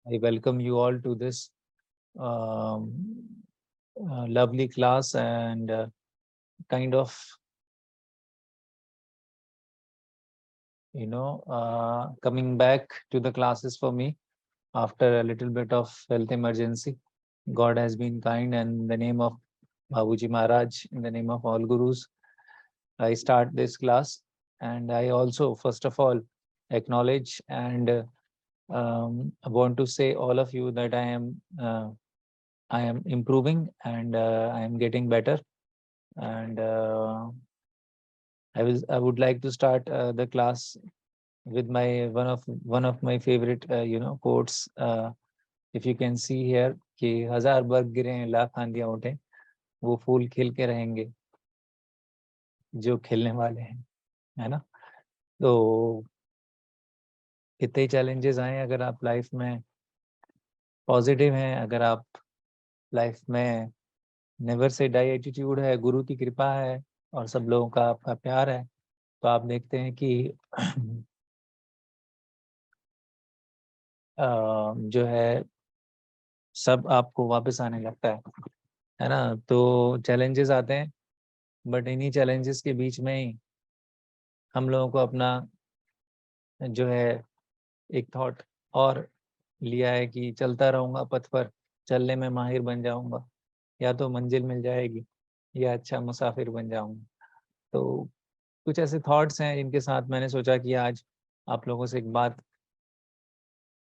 I welcome you all to this lovely class and kind of, coming back to the classes for me after a little bit of health emergency. God has been kind, and in the name of Babuji Maharaj, in the name of all gurus, I start this class. And I also, first of all, acknowledge and I want to say all of you that I am improving and I am getting better. And I would like to start the class with my one of my favorite quotes. If you can see here कि हजार बर्फ गिरे लाख आंधियां उठे वो फूल खिल के रहेंगे जो खिलने वाले हैं, है ना। तो कितने चैलेंजेस आए, अगर आप लाइफ में पॉजिटिव हैं, अगर आप लाइफ में नेवर से डाई एटीट्यूड है, गुरु की कृपा है और सब लोगों का आपका प्यार है, तो आप देखते हैं कि जो है सब आपको वापस आने लगता है ना। तो चैलेंजेस आते हैं, बट इन्हीं चैलेंजेस के बीच में ही हम लोगों को अपना जो है एक थॉट और लिया है कि चलता रहूँगा पथ पर, चलने में माहिर बन जाऊँगा, या तो मंजिल मिल जाएगी या अच्छा मुसाफिर बन जाऊँगा। तो कुछ ऐसे थॉट्स हैं जिनके साथ मैंने सोचा कि आज आप लोगों से एक बात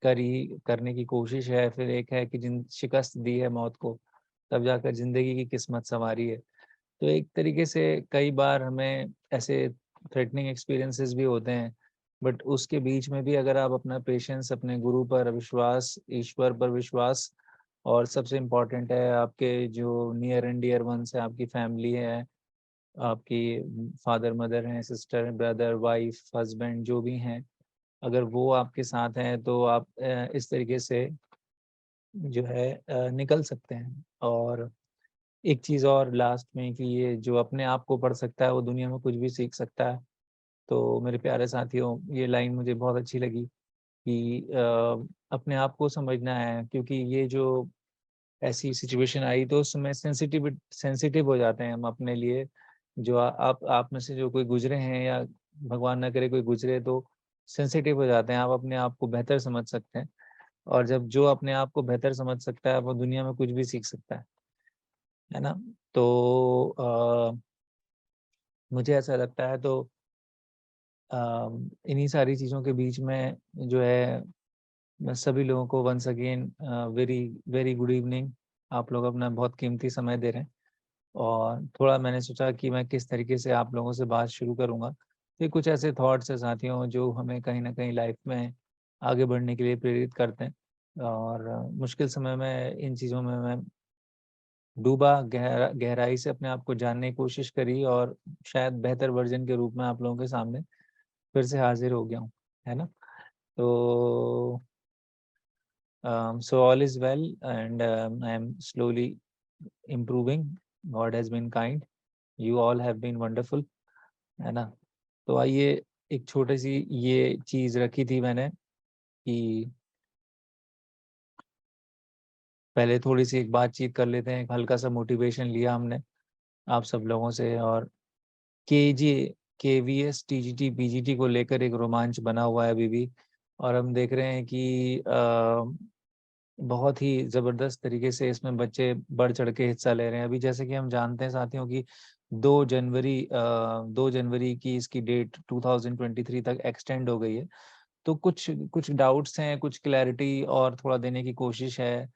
करने की कोशिश है। फिर एक है कि जिन शिकस्त दी है मौत को, तब जाकर जिंदगी की किस्मत संवारी है। तो एक तरीके से कई बार हमें ऐसे थ्रेटनिंग एक्सपीरियंसेस भी होते हैं, बट उसके बीच में भी अगर आप अपना पेशेंस, अपने गुरु पर विश्वास, ईश्वर पर विश्वास, और सबसे इम्पोर्टेंट है आपके जो नियर एंड डियर वंस है, आपकी फैमिली है, आपकी फादर मदर हैं, सिस्टर ब्रदर वाइफ हस्बैंड जो भी हैं, अगर वो आपके साथ हैं तो आप इस तरीके से जो है निकल सकते हैं। और एक चीज़ और लास्ट में कि ये जो अपने आप को पढ़ सकता है वो दुनिया में कुछ भी सीख सकता है। तो मेरे प्यारे साथियों, ये लाइन मुझे बहुत अच्छी लगी कि अपने आप को समझना है, क्योंकि ये जो ऐसी सिचुएशन आई तो उसमें सेंसिटिव हो जाते हैं हम अपने लिए। जो आप में से जो कोई गुजरे हैं या भगवान ना करे कोई गुजरे, तो सेंसिटिव हो जाते हैं, आप अपने आप को बेहतर समझ सकते हैं। और जब जो अपने आप को बेहतर समझ सकता है वो दुनिया में कुछ भी सीख सकता है ना। तो मुझे ऐसा लगता है। तो इन्हीं सारी चीज़ों के बीच में जो है मैं सभी लोगों को once again very very good evening. आप लोग अपना बहुत कीमती समय दे रहे हैं, और थोड़ा मैंने सोचा कि मैं किस तरीके से आप लोगों से बात शुरू करूंगा। ये कुछ ऐसे थॉट्स है साथियों जो हमें कहीं ना कहीं लाइफ में आगे बढ़ने के लिए प्रेरित करते हैं। और मुश्किल समय में इन चीज़ों में मैं डूबा, गहराई से अपने आप को जानने की कोशिश करी, और शायद बेहतर वर्जन के रूप में आप लोगों के सामने फिर से हाजिर हो गया हूँ, है ना। तो so all is well, and I am slowly improving. God has been kind. You all have been wonderful, है ना। तो आइए, एक छोटी सी ये चीज रखी थी मैंने कि पहले थोड़ी सी एक बातचीत कर लेते हैं। एक हल्का सा मोटिवेशन लिया हमने आप सब लोगों से, और केजी केवीएस टीजीटी पीजीटी को लेकर एक रोमांच बना हुआ है अभी भी। और हम देख रहे हैं कि बहुत ही ज़बरदस्त तरीके से इसमें बच्चे बढ़ चढ़ के हिस्सा ले रहे हैं। अभी जैसे कि हम जानते हैं साथियों कि 2 जनवरी की इसकी डेट 2023 तक एक्सटेंड हो गई है। तो कुछ कुछ डाउट्स हैं, कुछ क्लैरिटी और थोड़ा देने की कोशिश है।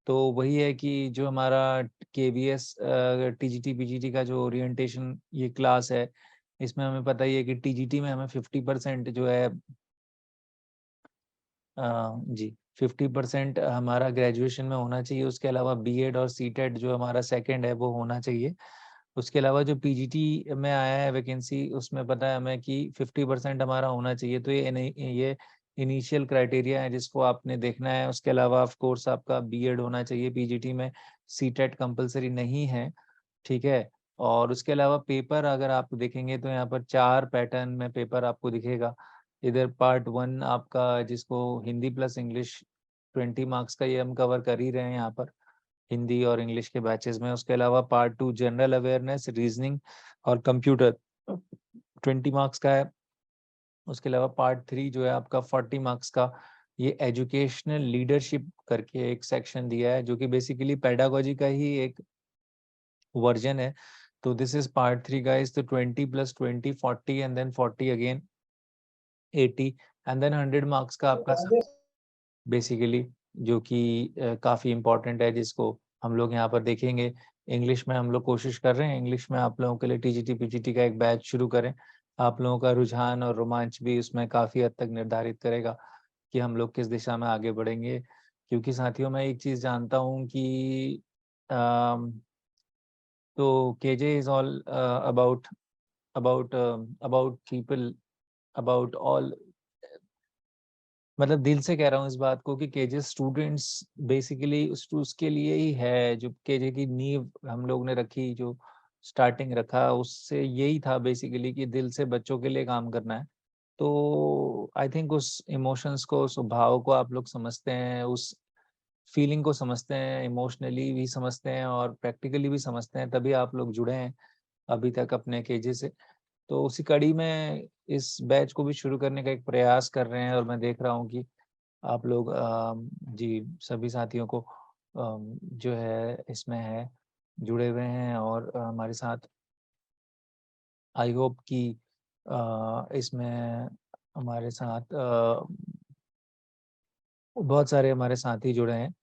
तो वही है कि जो हमारा केवीएस टीजीटी पीजीटी का जो ओरिएंटेशन ये क्लास है, इसमें हमें पता ही है कि टीजीटी में हमें 50% जो है जी 50% हमारा ग्रेजुएशन में होना चाहिए। उसके अलावा बीएड और सीटेट जो हमारा सेकंड है वो होना चाहिए। उसके अलावा जो पीजीटी में आया है वैकेंसी, उसमें पता है हमें कि 50% हमारा होना चाहिए। तो ये इनिशियल क्राइटेरिया है जिसको आपने देखना है। उसके अलावा ऑफ कोर्स आपका बीएड होना चाहिए पीजीटी में, सीटेट कंपलसरी नहीं है, ठीक है। और उसके अलावा पेपर अगर आप देखेंगे तो यहाँ पर 4 पैटर्न में पेपर आपको दिखेगा। इधर पार्ट 1 आपका जिसको हिंदी प्लस इंग्लिश 20 मार्क्स का ये हम कवर कर ही रहे हैं यहाँ पर हिंदी और इंग्लिश के बैचेस में। उसके अलावा पार्ट 2 जनरल अवेयरनेस, रीजनिंग और कंप्यूटर 20 मार्क्स का है। उसके अलावा पार्ट 3 जो है आपका 40 मार्क्स का, ये एजुकेशनल लीडरशिप करके एक सेक्शन दिया है, जो कि बेसिकली पेडागोजी का ही एक वर्जन है। तो दिस इज पार्ट 3 गाइस। तो 20 + 20 40 and then 40 again 80 and then 100 marks का आपका बेसिकली, जो कि काफ़ी इम्पोर्टेंट है, जिसको हम लोग यहाँ पर देखेंगे। इंग्लिश में हम लोग कोशिश कर रहे हैं, इंग्लिश में आप लोगों के लिए टीजीटी पीजीटी का एक बैच शुरू करें। आप लोगों का रुझान और रोमांच भी उसमें काफ़ी हद तक निर्धारित करेगा कि हम लोग किस दिशा में आगे बढ़ेंगे। क्योंकि साथियों, मैं एक चीज़ जानता हूँ कि तो KJ is all about about people, about all, मतलब दिल से कह रहा हूँ इस बात को कि केजे स्टूडेंट्स बेसिकली उसके लिए ही है। जो केजे की नींव हम लोग ने रखी, जो स्टार्टिंग रखा, उससे यही था बेसिकली कि दिल से बच्चों के लिए काम करना है। तो आई थिंक उस इमोशंस को, उस भाव को आप लोग समझते हैं, उस फीलिंग को समझते हैं, इमोशनली भी समझते हैं और प्रैक्टिकली भी समझते हैं, तभी आप लोग जुड़े हैं अभी तक अपने केजे से। तो उसी कड़ी में इस बैच को भी शुरू करने का एक प्रयास कर रहे हैं और मैं देख रहा हूँ कि आप लोग जी सभी साथियों को जो है इसमें है जुड़े हुए हैं और हमारे साथ आई होप कि इसमें हमारे साथ बहुत सारे हमारे साथी जुड़े हैं।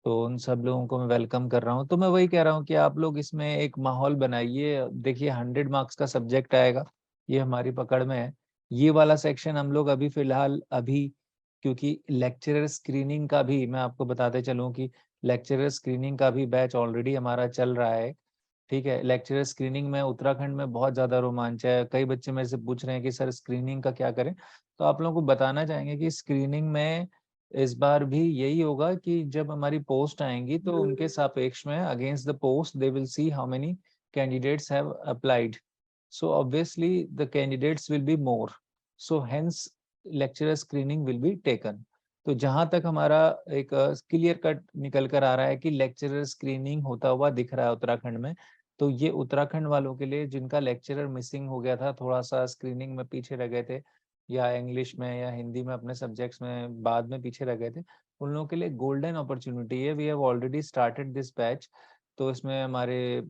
तो उन सब लोगों को मैं वेलकम कर रहा हूँ। तो मैं वही कह रहा हूँ कि आप लोग इसमें एक माहौल बनाइए। देखिए 100 मार्क्स का सब्जेक्ट आएगा, ये हमारी पकड़ में है। ये वाला सेक्शन हम लोग अभी फ़िलहाल क्योंकि लेक्चरर स्क्रीनिंग का भी मैं आपको बताते चलूँ कि लेक्चरर स्क्रीनिंग का भी बैच ऑलरेडी हमारा चल रहा है। ठीक है, लेक्चरर स्क्रीनिंग में उत्तराखंड में बहुत ज़्यादा रोमांच है। कई बच्चे मेरे से पूछ रहे हैं कि सर स्क्रीनिंग का क्या करें? तो आप लोगों को बताना चाहेंगे कि स्क्रीनिंग में इस बार भी यही होगा कि जब हमारी पोस्ट आएँगी तो उनके सापेक्ष में against the post they will see how many candidates have applied. So obviously the candidates will be more. So hence lecturer screening will be taken. तो जहाँ तक हमारा एक क्लियर कट निकल कर आ रहा है कि लेक्चरर स्क्रीनिंग होता हुआ दिख रहा है उत्तराखंड में, तो ये उत्तराखंड वालों के लिए जिनका लेक्चरर मिसिंग हो गया था, थोड़ा-सा स्क्रीनिंग में पीछे रह गए थे या इंग्लिश में या हिंदी में अपने सब्जेक्ट्स में बाद में पीछे रह गए थे, उन लोगों के लिए गोल्डन अपॉर्च्युनिटी है। We have already started this batch. तो इसमें हमारे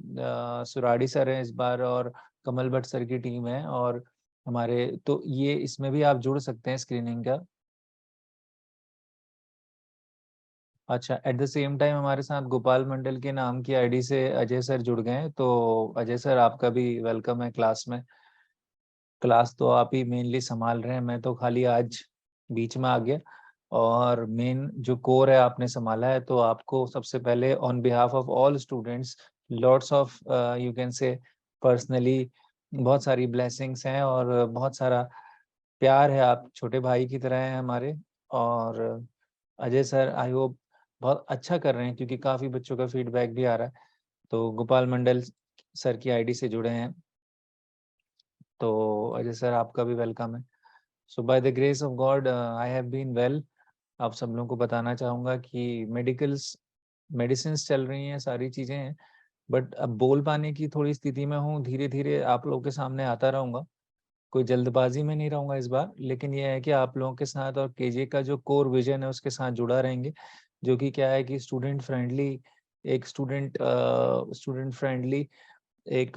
सुराड़ी सर हैं इस बार और कमल भट्ट सर की टीम है और हमारे, तो ये इसमें भी आप जुड़ सकते हैं स्क्रीनिंग का। अच्छा, एट द सेम टाइम हमारे साथ गोपाल मंडल के नाम की आईडी से अजय सर जुड़ गए हैं। तो अजय सर आपका भी वेलकम है क्लास में। क्लास तो आप ही मेनली संभाल रहे हैं, मैं तो खाली आज बीच में आ गया और मेन जो कोर है आपने संभाला है। तो आपको सबसे पहले on behalf of all students lots of you can say personally बहुत सारी ब्लेसिंग्स हैं और बहुत सारा प्यार है। आप छोटे भाई की तरह हैं हमारे। और अजय सर आई होप बहुत अच्छा कर रहे हैं क्योंकि काफ़ी बच्चों का फीडबैक भी आ रहा है। तो गोपाल मंडल सर की आईडी से जुड़े हैं। तो अजय सर आपका भी वेलकम है। So by the grace of God I have been well. आप सब लोगों को बताना चाहूँगा कि मेडिसिन्स चल रही हैं, सारी चीज़ें हैं, बट अब बोल पाने की थोड़ी स्थिति में हूँ। धीरे-धीरे आप लोगों के सामने आता रहूँगा। कोई जल्दबाजी में नहीं रहूँगा इस बार, लेकिन ये है कि आप लोगों के साथ और केजे का जो कोर विज़न है उसके साथ जुड़ा रहेंगे, जो कि क्या है कि स्टूडेंट फ्रेंडली, एक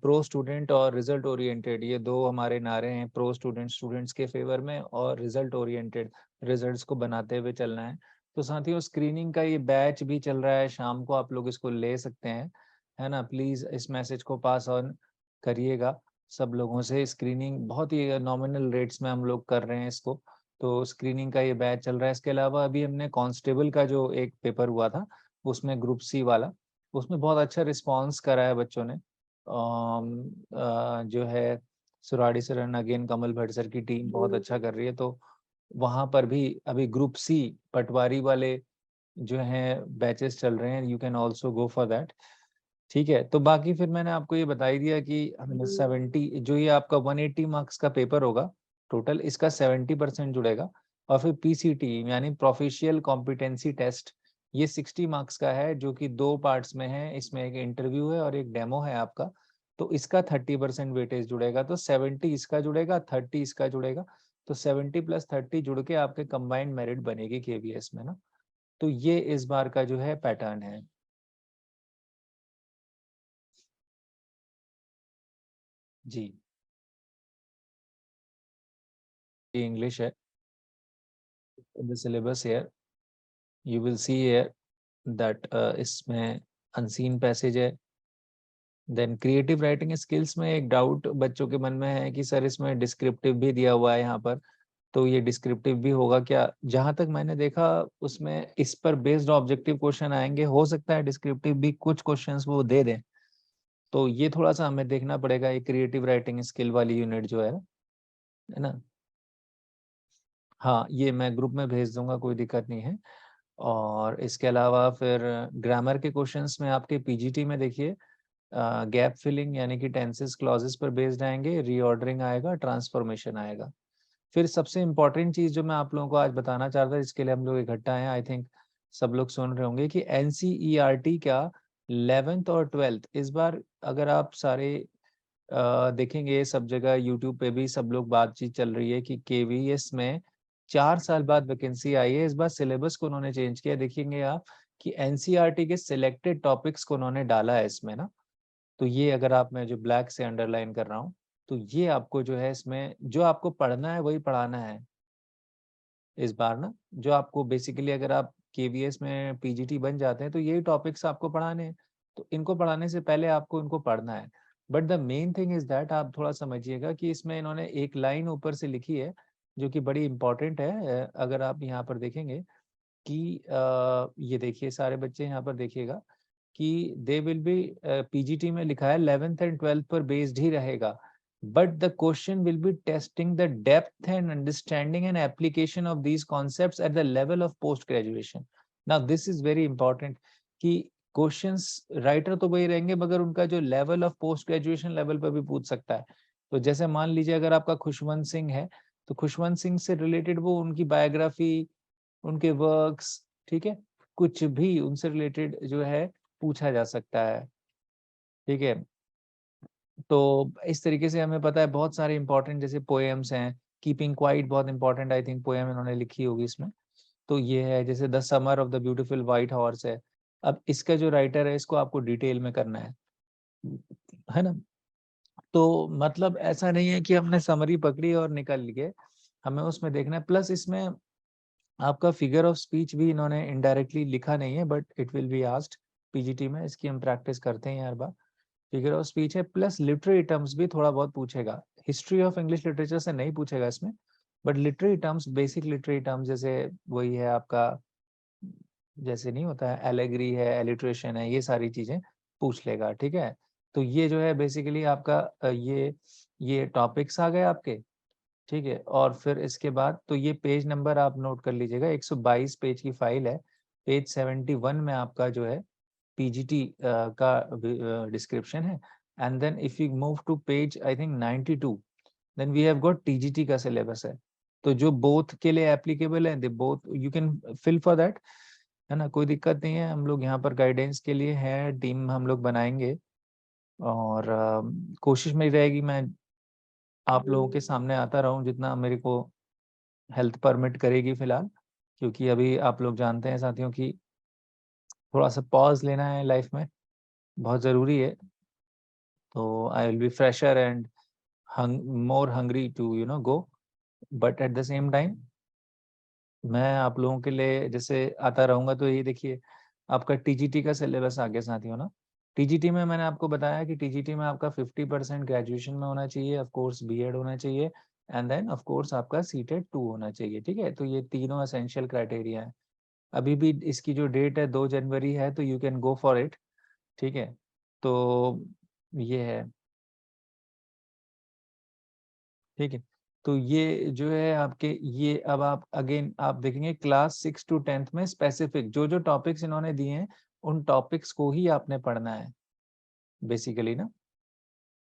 प्रो स्टूडेंट और रिजल्ट ओरिएंटेड, ये 2 हमारे नारे हैं। प्रो स्टूडेंट स्टूडेंट्स के फेवर में और रिजल्ट ओरिएंटेड रिजल्ट्स को बनाते हुए चलना है। तो साथियों स्क्रीनिंग का ये बैच भी चल रहा है, शाम को आप लोग इसको ले सकते हैं, है ना? प्लीज़ इस मैसेज को पास ऑन करिएगा सब लोगों से। स्क्रीनिंग बहुत ही नॉमिनल रेट्स में हम लोग कर रहे हैं इसको। तो स्क्रीनिंग का ये बैच चल रहा है। इसके अलावा अभी हमने कांस्टेबल का जो एक पेपर हुआ था, उसमें ग्रुप सी वाला, उसमें बहुत अच्छा रिस्पॉन्स करा है बच्चों ने। जो है Suradi sir and again Kamal Bhatt sir की टीम बहुत अच्छा कर रही है। तो वहाँ पर भी अभी ग्रुप सी पटवारी वाले जो हैं बैचेस चल रहे हैं, you can also go for that. ठीक है, तो बाकी फिर मैंने आपको ये बता ही दिया कि 70 जो ये आपका 180 मार्क्स का पेपर होगा टोटल, इसका 70% जुड़ेगा और फिर पीसीटी यानी प्रोफेशियल कॉम्पिटेंसी टेस्ट, ये 60 मार्क्स का है, जो कि 2 पार्ट्स में है। इसमें एक इंटरव्यू है और एक डेमो है आपका। तो इसका 30% वेटेज जुड़ेगा, तो 70 इसका जुड़ेगा, 30 इसका जुड़ेगा। तो 70 + 30 जुड़ के आपके कंबाइंड मेरिट बनेगी केवीएस में ना। तो ये इस बार का जो है पैटर्न है। जी, ये इंग्लिश है। The syllabus here you will see here that इसमें अनसीन पैसेज है। देन क्रिएटिव राइटिंग स्किल्स में एक डाउट बच्चों के मन में है कि सर इसमें डिस्क्रिप्टिव भी दिया हुआ है यहाँ पर, तो ये डिस्क्रिप्टिव भी होगा क्या? जहां तक मैंने देखा उसमें इस पर बेस्ड ऑब्जेक्टिव क्वेश्चन आएंगे, हो सकता है डिस्क्रिप्टिव भी कुछ क्वेश्चंस वो दे दें। तो ये थोड़ा सा हमें देखना पड़ेगा, ये क्रिएटिव राइटिंग स्किल वाली यूनिट जो है ना। हाँ, ये मैं ग्रुप में भेज दूंगा, कोई दिक्कत नहीं है। और इसके अलावा फिर ग्रामर के क्वेश्चंस में आपके पीजीटी में देखिए गैप फिलिंग यानी कि टेंसेस क्लॉजेस पर बेस्ड आएंगे, रीऑर्डरिंग आएगा, ट्रांसफॉर्मेशन आएगा। फिर सबसे इम्पोर्टेंट चीज जो मैं आप लोगों को आज बताना चाहता था, जिसके लिए हम लोग इकट्ठा हैं, आई थिंक सब लोग सुन रहे होंगे कि एनसीईआरटी का 11th और 12th इस बार अगर आप सारे देखेंगे, सब जगह यूट्यूब पे भी सब लोग बातचीत चल रही है कि केवीएस में 4 साल बाद वैकेंसी आई है। इस बार सिलेबस को उन्होंने चेंज किया, देखेंगे आप कि एनसीईआरटी के सिलेक्टेड टॉपिक्स को उन्होंने डाला है इसमें ना। तो ये अगर आप, मैं जो ब्लैक से अंडरलाइन कर रहा हूँ, तो ये आपको जो है इसमें जो आपको पढ़ना है वही पढ़ाना है इस बार ना। जो आपको बेसिकली अगर आप केवीएस में पीजीटी बन जाते हैं तो यही टॉपिक्स आपको पढ़ाने हैं। तो इनको पढ़ाने से पहले आपको इनको पढ़ना है। But the main thing is that आप थोड़ा समझिएगा कि इसमें इन्होंने एक लाइन ऊपर से लिखी है जो कि बड़ी इंपॉर्टेंट है। अगर आप यहाँ पर देखेंगे कि ये देखिए सारे बच्चे यहाँ पर देखिएगा कि दे विल बी, पीजीटी में लिखा है 11th एंड 12th पर बेस्ड ही रहेगा, but the question will be testing the depth and understanding and application of these concepts at the level of post graduation. Now this is very important कि questions writer तो वही रहेंगे मगर उनका जो level of post graduation level पर भी पूछ सकता है। तो जैसे मान लीजिए अगर आपका खुशवंत सिंह है, तो खुशवंत सिंह से रिलेटेड वो उनकी बायोग्राफी, उनके वर्क्स, ठीक है, कुछ भी उनसे रिलेटेड जो है पूछा जा सकता है। ठीक है, तो इस तरीके से हमें पता है बहुत सारे इंपॉर्टेंट जैसे पोएम्स हैं, कीपिंग क्वाइट बहुत इंपॉर्टेंट आई थिंक पोएम इन्होंने लिखी होगी इसमें। तो ये है जैसे the summer of the beautiful white horse है। अब इसका जो राइटर है इसको आपको डिटेल में करना है ना। तो मतलब ऐसा नहीं है कि हमने समरी पकड़ी और निकल लिए, हमें उसमें देखना है। प्लस इसमें आपका फिगर ऑफ स्पीच भी इन्होंने इनडायरेक्टली लिखा नहीं है, but it will be asked PGT में, इसकी हम प्रैक्टिस करते हैं हर बार। फिगर ऑफ स्पीच है, प्लस लिटरेरी टर्म्स भी थोड़ा बहुत पूछेगा। हिस्ट्री ऑफ इंग्लिश लिटरेचर से नहीं पूछेगा इसमें, but literary terms, basic literary terms जैसे वही है आपका, जैसे नहीं होता है एलेगरी है, एलिट्रेशन है, ये सारी चीजें पूछ लेगा। ठीक है, तो ये जो है बेसिकली आपका ये टॉपिक्स आ गए आपके। ठीक है, और फिर इसके बाद तो ये पेज नंबर आप नोट कर लीजिएगा, 122 पेज की फाइल है। पेज 71 में आपका जो है पीजीटी का डिस्क्रिप्शन है। And then if you move to page I think 92, then we have got TGT का सिलेबस है। तो जो बोथ के लिए एप्लीकेबल है, they both you can fill for that, है ना, कोई दिक्कत नहीं है। हम लोग यहाँ पर गाइडेंस के लिए है, टीम हम लोग बनाएंगे। और कोशिश मेरी रहेगी मैं आप लोगों के सामने आता रहूं जितना मेरे को हेल्थ परमिट करेगी फिलहाल, क्योंकि अभी आप लोग जानते हैं साथियों की थोड़ा सा पॉज लेना है लाइफ में, बहुत ज़रूरी है। तो I will be fresher and more hungry to go, but at the same time मैं आप लोगों के लिए जैसे आता रहूंगा। तो ये देखिए आपका टीजीटी का सिलेबस आ गया साथियों ना। टीजीटी में मैंने आपको बताया कि टीजीटी में आपका 50% ग्रेजुएशन में होना चाहिए, ऑफ कोर्स बीएड होना चाहिए, एंड देन ऑफ कोर्स आपका सीटेड 2 होना चाहिए। ठीक है, तो ये तीनों एसेंशियल क्राइटेरिया है। अभी भी इसकी जो डेट है 2 जनवरी है, तो you can go for it. ठीक है, तो ये है। ठीक है, तो ये जो है आपके ये, अब आप अगेन आप देखेंगे क्लास 6 to 10th में स्पेसिफिक जो जो टॉपिक्स इन्होंने दिए हैं उन टॉपिक्स को ही आपने पढ़ना है बेसिकली ना।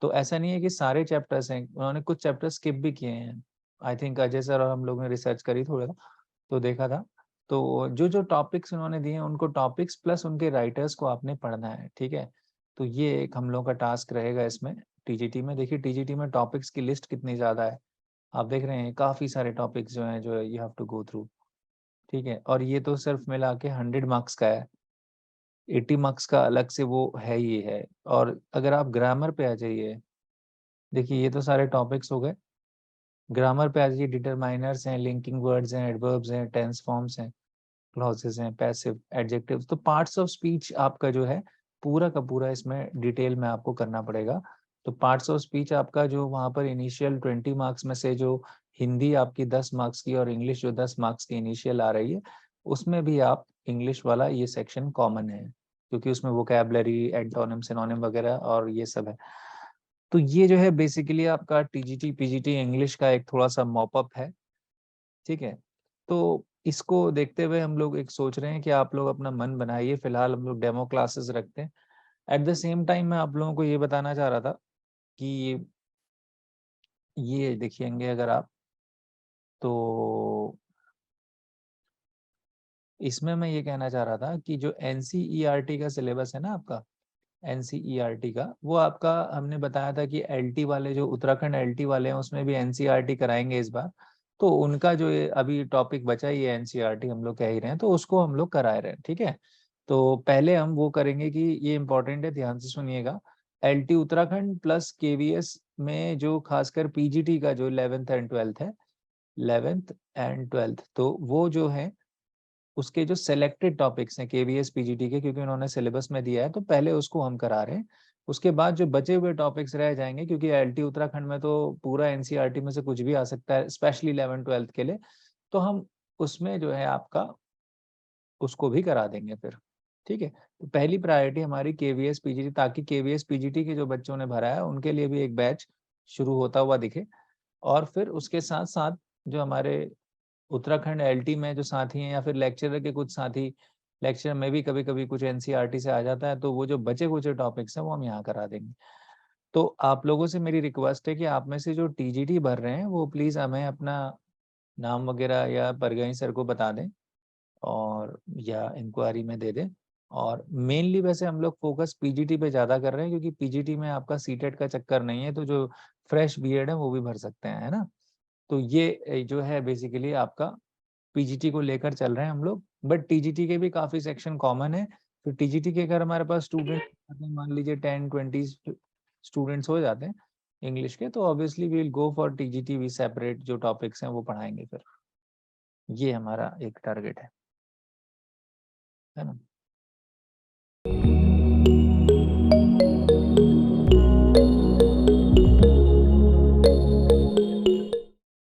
तो ऐसा नहीं है कि सारे चैप्टर्स हैं, उन्होंने कुछ चैप्टर स्किप भी किए हैं। आई थिंक अजय सर और हम लोग ने रिसर्च करी थोड़ा, तो देखा था। तो जो जो टॉपिक्स उन्होंने दिए हैं उनको टॉपिक्स प्लस उनके राइटर्स को आपने पढ़ना है, ठीक है। तो ये एक हम लोगों का टास्क रहेगा इसमें टीजीटी में। देखिए टीजीटी में टॉपिक्स की लिस्ट कितनी ज़्यादा है, आप देख रहे हैं काफ़ी सारे टॉपिक्स जो हैं जो you have to go through, ठीक है। और ये तो सिर्फ मिला के 100 मार्क्स का है, 80 मार्क्स का अलग से वो है ही है। और अगर आप ग्रामर पे आ जाइए, देखिए ये तो सारे टॉपिक्स हो गए। ग्रामर पे आ जाइए, डिटरमाइनर्स हैं, लिंकिंग वर्ड्स हैं, एडवर्ब्स हैं, टेंस फॉर्म्स हैं, क्लॉजेस हैं, पैसिव एडजेक्टिव्स। तो पार्ट्स ऑफ स्पीच आपका जो है पूरा का पूरा इसमें डिटेल में आपको करना पड़ेगा। तो पार्ट्स ऑफ स्पीच आपका जो वहाँ पर इनिशियल 20 मार्क्स में से जो हिंदी आपकी 10 मार्क्स की और इंग्लिश जो 10 मार्क्स की इनिशियल आ रही है, उसमें भी आप इंग्लिश वाला ये सेक्शन कॉमन है, क्योंकि उसमें वोकैबलरी, एंटोनिम, सिनोनिम वगैरह और ये सब है। तो ये जो है बेसिकली आपका टीजीटी पीजीटी इंग्लिश का एक थोड़ा सा मॉपअप है, ठीक है। तो इसको देखते हुए हम लोग एक सोच रहे हैं कि आप लोग अपना मन बनाइए, फिलहाल हम लोग डेमो क्लासेस रखते हैं। एट द सेम टाइम मैं आप लोगों को ये बताना चाह रहा था कि ये देखिएंगे अगर आप, तो इसमें मैं ये कहना चाह रहा था कि जो एनसीईआरटी का सिलेबस है ना आपका, एनसीईआरटी का, वो आपका हमने बताया था कि एलटी वाले जो उत्तराखंड एलटी वाले हैं उसमें भी एनसीईआरटी कराएंगे इस बार। तो उनका जो ये अभी टॉपिक बचा ही है एनसीईआरटी, हम लोग कह ही रहे हैं, तो उसको हम लोग करा रहे हैं, ठीक है। तो पहले हम वो करेंगे कि ये इंपॉर्टेंट है, ध्यान से सुनिएगा। एलटी उत्तराखंड प्लस केवीएस में जो खासकर पीजीटी का जो 11th एंड 12th है, 11th एंड 12th, तो वो जो है उसके जो सेलेक्टेड टॉपिक्स हैं केवीएस पीजीटी के, क्योंकि उन्होंने सिलेबस में दिया है, तो पहले उसको हम करा रहे हैं। उसके बाद जो बचे हुए टॉपिक्स रह जाएंगे, क्योंकि एलटी उत्तराखंड में तो पूरा एनसीईआरटी में से कुछ भी आ सकता है, स्पेशली 11th 12th के लिए, तो हम उसमें जो है आपका उसको भी करा देंगे फिर, ठीक है। तो पहली प्रायोरिटी हमारी केवीएस पीजीटी, ताकि केवीएस पीजीटी के जो बच्चों ने भरा है उनके लिए भी एक बैच शुरू होता हुआ दिखे। और फिर उसके साथ साथ जो हमारे उत्तराखंड एलटी में जो साथी हैं या फिर लेक्चरर के कुछ साथी, लेक्चर में भी कभी कभी कुछ एनसीईआरटी से आ जाता है, तो वो जो बचे कुछ टॉपिक्स हैं वो हम यहाँ करा देंगे। तो आप लोगों से मेरी रिक्वेस्ट है कि आप में से जो टीजीटी भर रहे हैं वो प्लीज़ हमें अपना नाम वगैरह या परगई सर को बता दें, और या इंक्वायरी में दे दें। और मेनली वैसे हम लोग फोकस पीजीटी पे ज़्यादा कर रहे हैं, क्योंकि पीजीटी में आपका सीटेट का चक्कर नहीं है, तो जो फ्रेश बीएड है वो भी भर सकते हैं, है ना। तो ये जो है बेसिकली आपका पीजीटी को लेकर चल रहे हैं हम लोग। बट टीजीटी के भी काफ़ी सेक्शन कॉमन है। तो टीजीटी के अगर हमारे पास स्टूडेंट मान लीजिए 10-20 स्टूडेंट्स हो जाते हैं इंग्लिश के, तो obviously we will go for TGT, भी सेपरेट जो टॉपिक्स हैं वो पढ़ाएंगे फिर। ये हमारा एक टारगेट है ना।